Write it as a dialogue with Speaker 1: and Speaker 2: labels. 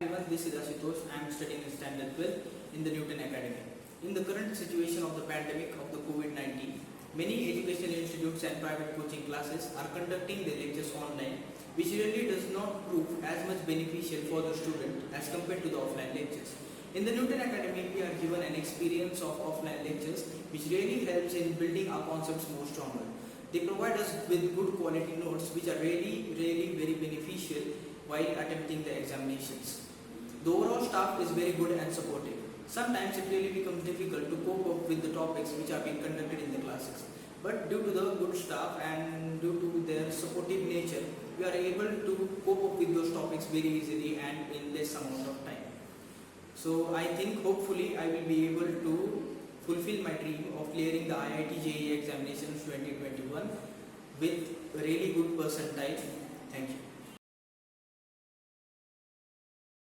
Speaker 1: Everyone, this is Ashutodh. I am studying in Standard 12 in the Newton Academy. In the current situation of the pandemic of the COVID-19, many educational institutes and private coaching classes are conducting their lectures online, which really does not prove as much beneficial for the student as compared to the offline lectures. In the Newton Academy, we are given an experience of offline lectures, which really helps in building our concepts more stronger. They provide us with good quality notes, which are really very beneficial while attempting the examinations. The overall staff is very good and supportive. Sometimes it really becomes difficult to cope up with the topics which are being conducted in the classes. But due to the good staff and due to their supportive nature, we are able to cope up with those topics very easily and in less amount of time. So I think hopefully I will be able to fulfill my dream of clearing the IIT JEE examinations 2021 with a really good percentile. Thank you.